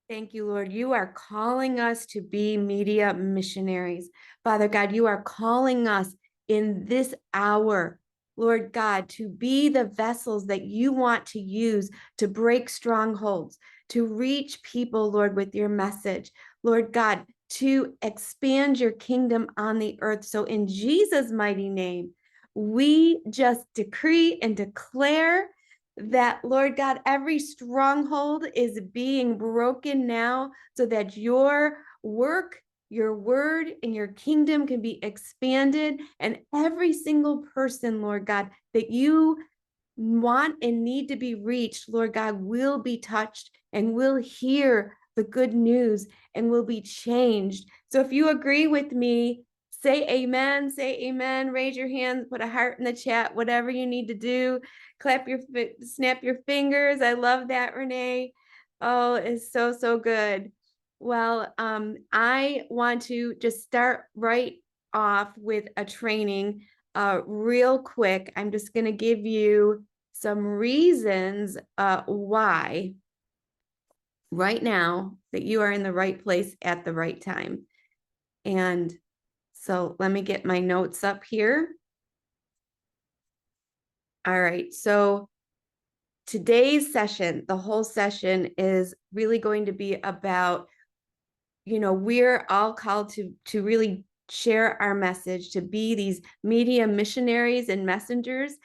Thank you, Lord. You are calling us to be media missionaries. Father God, you are calling us in this hour, Lord God, to be the vessels that you want to use to break strongholds, to reach people, Lord, with your message. Lord God, to expand your kingdom on the earth. So in Jesus' mighty name, we just decree and declare that, Lord God, every stronghold is being broken now so that your work, your word, and your kingdom can be expanded. And every single person, Lord God, that you want and need to be reached, Lord God, will be touched and will hear the good news and will be changed. So if you agree with me, say amen, raise your hands, put a heart in the chat, whatever you need to do, snap your fingers. I love that, Renee. Oh, it's so, so good. Well, I want to just start right off with a training real quick. I'm just going to give you some reasons why right now that you are in the right place at the right time. And so let me get my notes up here. All right. So today's session, the whole session is really going to be about, we're all called to really share our message, to be these media missionaries and messengers.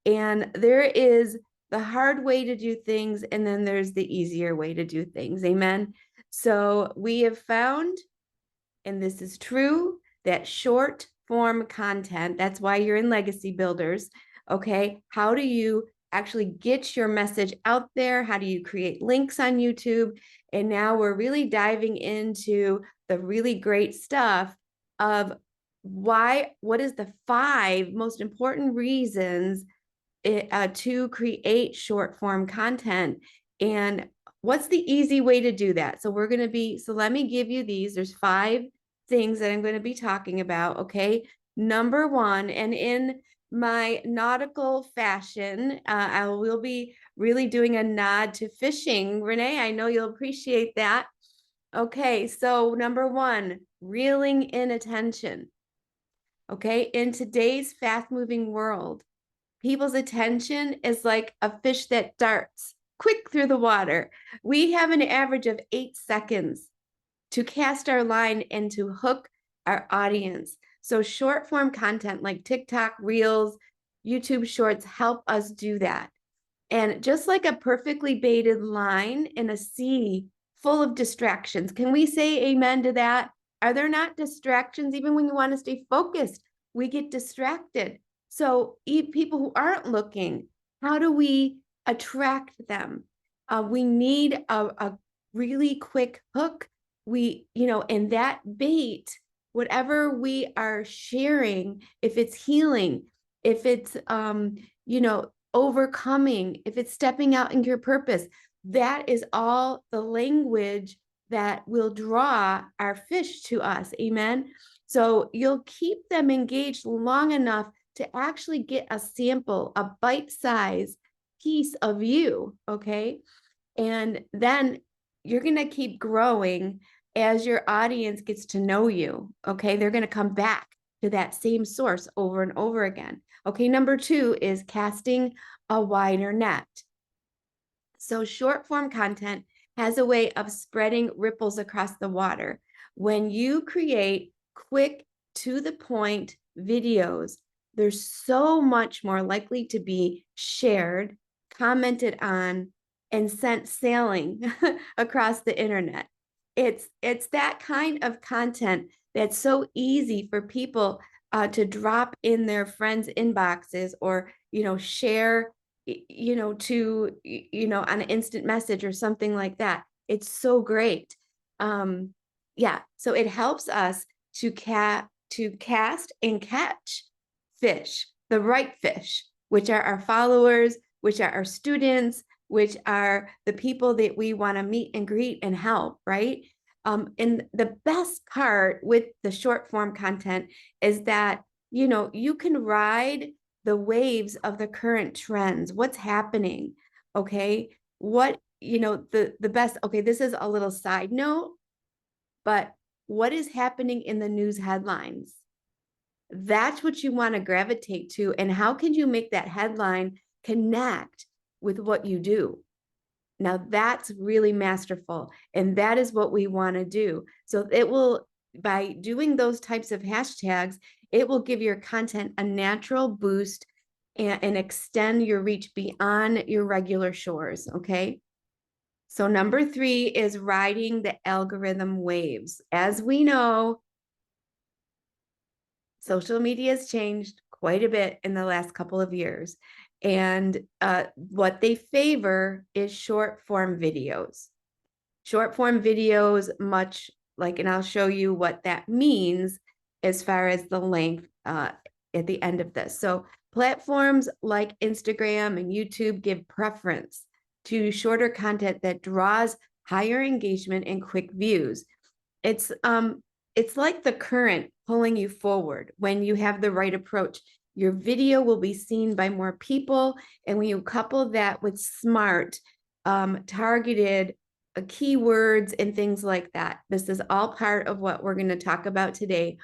And there is the hard way to do things, and then there's the easier way to do things. Amen. So we have found, and this is true, that short form content, that's why you're in Legacy Builders. Okay. How do you actually get your message out there? How do you create links on YouTube? And now we're really diving into the really great stuff of what is the 5 most important reasons to create short form content, and what's the easy way to do that. So let me give you these. There's 5 things that I'm going to be talking about. Okay. Number 1, and in my nautical fashion, I will be really doing a nod to fishing. Renee, I know you'll appreciate that. Okay. So number 1, reeling in attention. Okay. In today's fast moving world, people's attention is like a fish that darts quick through the water. We have an average of 8 seconds to cast our line and to hook our audience. So short form content like TikTok, Reels, YouTube Shorts help us do that. And just like a perfectly baited line in a sea full of distractions, can we say amen to that? Are there not distractions? Even when you want to stay focused, we get distracted. So people who aren't looking, how do we attract them? We need a really quick hook. And that bait, whatever we are sharing, if it's healing, if it's, overcoming, if it's stepping out into your purpose, that is all the language that will draw our fish to us. Amen. So you'll keep them engaged long enough to actually get a sample, a bite-sized piece of you. Okay. And then you're going to keep growing as your audience gets to know you. Okay. They're going to come back to that same source over and over again. Okay. Number 2 is casting a wider net. So short form content has a way of spreading ripples across the water. When you create quick, to the point videos, they're so much more likely to be shared, commented on, and sent sailing across the internet. It's that kind of content that's so easy for people to drop in their friends' inboxes, or share on an instant message or something like that. It's so great. Yeah, so it helps us to cast and catch fish, the right fish, which are our followers, which are our students, which are the people that we want to meet and greet and help, right? And the best part with the short form content is that you can ride the waves of the current trends. What's happening? Okay. the best, okay, this is a little side note, but what is happening in the news headlines? That's what you want to gravitate to. And how can you make that headline connect with what you do? Now that's really masterful. And that is what we want to do. So it will, by doing those types of hashtags, it will give your content a natural boost and extend your reach beyond your regular shores. Okay. So number 3 is riding the algorithm waves. As we know, social media has changed quite a bit in the last couple of years. And what they favor is short form videos. Short form videos, much like, and I'll show you what that means as far as the length at the end of this. So platforms like Instagram and YouTube give preference to shorter content that draws higher engagement and quick views. It's like the current pulling you forward when you have the right approach. Your video will be seen by more people. And when you couple that with smart, targeted keywords and things like that, this is all part of what we're going to talk about today.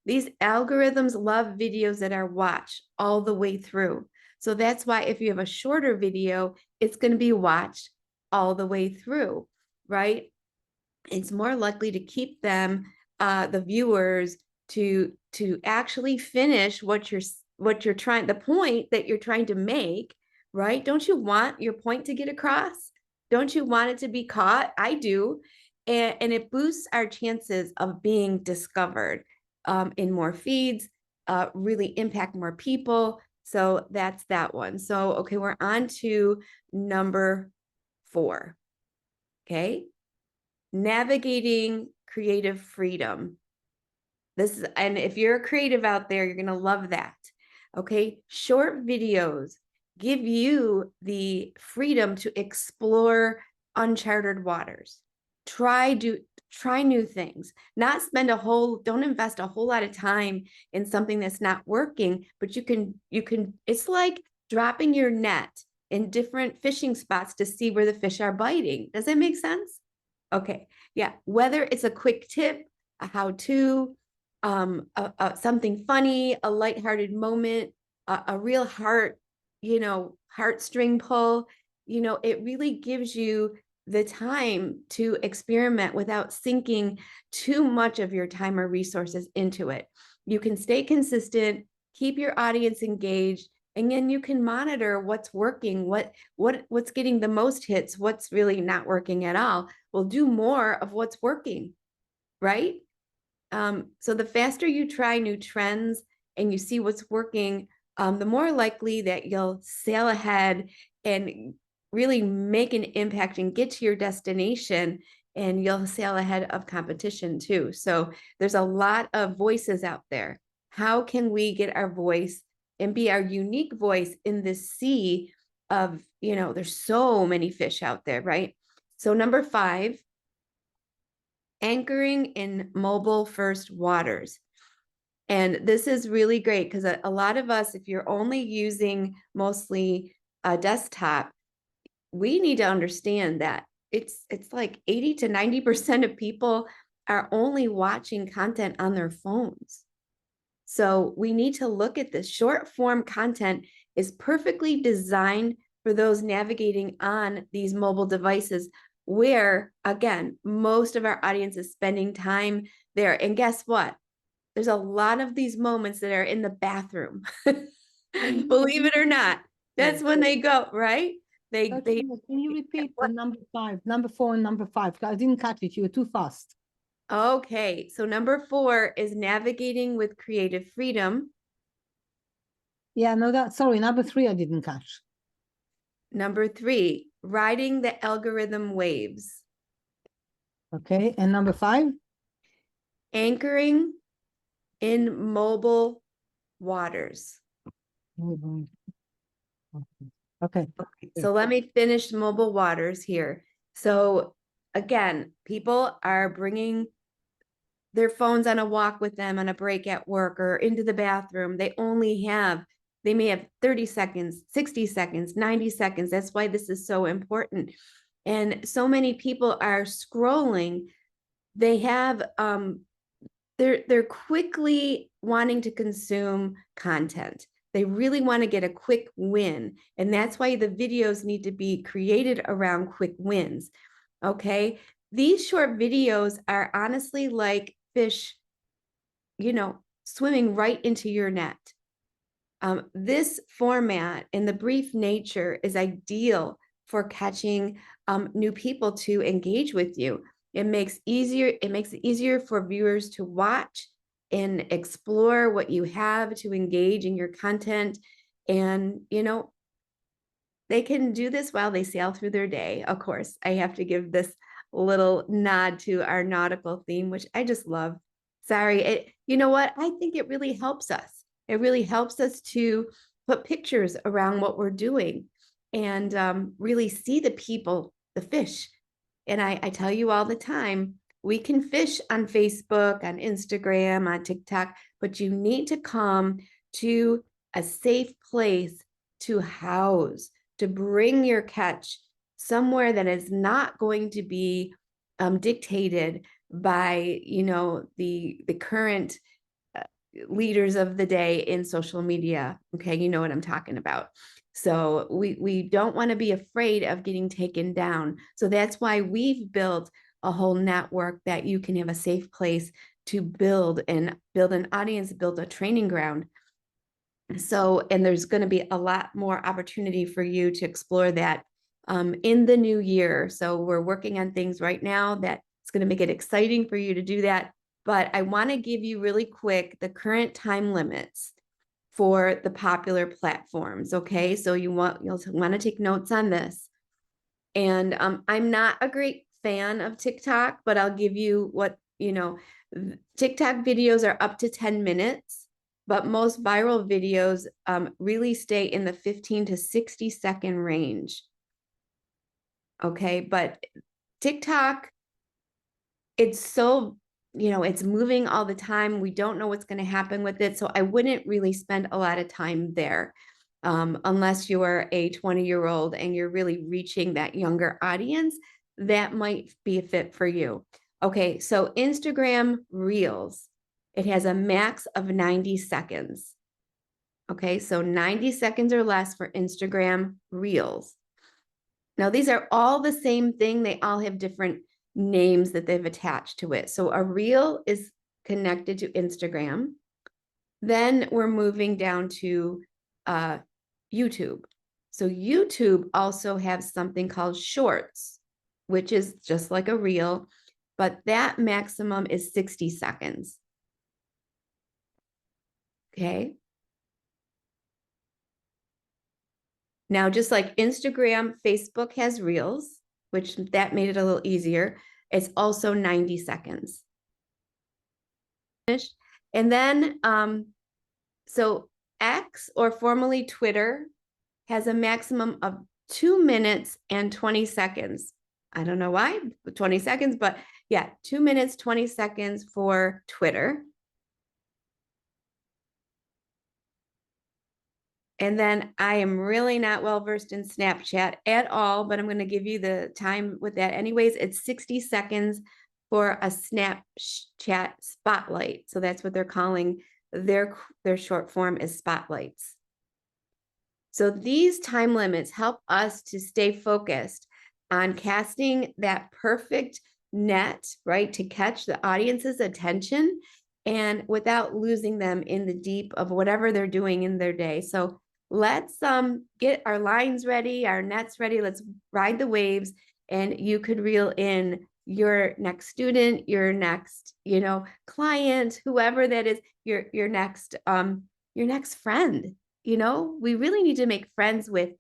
These algorithms love videos that are watched all the way through. So that's why if you have a shorter video, it's going to be watched all the way through, right? It's more likely to keep them, the viewers, to actually finish what you're trying, the point that you're trying to make, right? Don't you want your point to get across? Don't you want it to be caught? I do. And it boosts our chances of being discovered in more feeds, really impact more people. So that's that one. So, okay, we're on to number 4. Okay. Navigating creative freedom. And if you're a creative out there, you're going to love that. Okay. Short videos give you the freedom to explore uncharted waters. Try new things, not don't invest a whole lot of time in something that's not working, but you can, it's like dropping your net in different fishing spots to see where the fish are biting. Does that make sense? Okay. Yeah. Whether it's a quick tip, a how-to, something funny, a lighthearted moment, a real heartstring pull, it really gives you the time to experiment without sinking too much of your time or resources into it. You can stay consistent, keep your audience engaged, and then you can monitor what's working, what's getting the most hits, what's really not working at all. We'll do more of what's working, right? So the faster you try new trends and you see what's working, the more likely that you'll sail ahead and really make an impact and get to your destination, and you'll sail ahead of competition too. So there's a lot of voices out there. How can we get our voice and be our unique voice in this sea of, there's so many fish out there, right? So number 5, anchoring in mobile first waters. And this is really great because a lot of us, if you're only using mostly a desktop, we need to understand that it's like 80 to 90% of people are only watching content on their phones. So we need to look at this. Short form content is perfectly designed for those navigating on these mobile devices where, again, most of our audience is spending time there. And guess what? There's a lot of these moments that are in the bathroom. Believe it or not, that's when they go, right? Can you repeat the number 5, number 4 and number 5? I didn't catch it. You were too fast. Okay, so number 4 is navigating with creative freedom. Yeah, no, sorry, number 3 I didn't catch. Number 3, riding the algorithm waves. Okay, and number 5? Anchoring in mobile waters. Okay. So let me finish mobile waters here. So again, people are bringing their phones on a walk with them on a break at work or into the bathroom. They may have 30 seconds, 60 seconds, 90 seconds. That's why this is so important. And so many people are scrolling. They have they're quickly wanting to consume content. They really want to get a quick win. And that's why the videos need to be created around quick wins. Okay. These short videos are honestly like fish, swimming right into your net. This format and the brief nature is ideal for catching new people to engage with you. It makes it easier for viewers to watch and explore what you have to engage in your content. And, they can do this while they sail through their day. Of course, I have to give this little nod to our nautical theme, which I just love. Sorry, you know what? I think it really helps us. It really helps us to put pictures around what we're doing and really see the people, the fish. And I tell you all the time, we can fish on Facebook, on Instagram, on TikTok, but you need to come to a safe place to house, to bring your catch somewhere that is not going to be dictated by, the current leaders of the day in social media. Okay, you know what I'm talking about. So we don't want to be afraid of getting taken down. So that's why we've built a whole network that you can have a safe place to build an audience, build a training ground. So, and there's going to be a lot more opportunity for you to explore that in the new year. So we're working on things right now that it's going to make it exciting for you to do that. But I want to give you really quick the current time limits for the popular platforms. Okay, so you'll want to take notes on this. And I'm not a great fan of TikTok, but I'll give you what, TikTok videos are up to 10 minutes, but most viral videos really stay in the 15 to 60-second range. Okay, but TikTok, it's so, it's moving all the time. We don't know what's going to happen with it. So I wouldn't really spend a lot of time there unless you're a 20-year-old and you're really reaching that younger audience. That might be a fit for you. Okay, so Instagram Reels, it has a max of 90 seconds. Okay, so 90 seconds or less for Instagram Reels. Now, these are all the same thing. They all have different names that they've attached to it. So a reel is connected to Instagram. Then we're moving down to YouTube. So YouTube also has something called Shorts, which is just like a reel, but that maximum is 60 seconds. Okay. Now, just like Instagram, Facebook has Reels, which that made it a little easier. It's also 90 seconds. And then, so X, or formerly Twitter, has a maximum of 2 minutes and 20 seconds. I don't know why, 20 seconds, but yeah, 2 minutes, 20 seconds for Twitter. And then I am really not well versed in Snapchat at all, but I'm going to give you the time with that anyways. It's 60 seconds for a Snapchat spotlight. So that's what they're calling their short form is spotlights. So these time limits help us to stay focused on casting that perfect net, right, to catch the audience's attention and without losing them in the deep of whatever they're doing in their day. So let's get our lines ready, our nets ready. Let's ride the waves, and you could reel in your next student, your next, client, whoever that is, your next friend. We really need to make friends with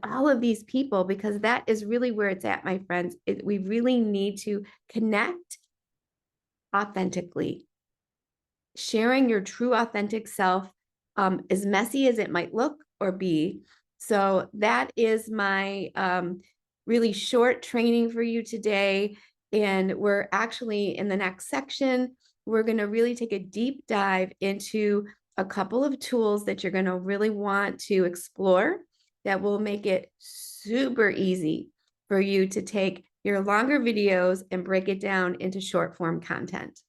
all of these people, because that is really where it's at, my friends. We really need to connect authentically. Sharing your true authentic self, as messy as it might look or be. So that is my really short training for you today. And we're actually in the next section, we're going to really take a deep dive into a couple of tools that you're going to really want to explore that will make it super easy for you to take your longer videos and break it down into short form content.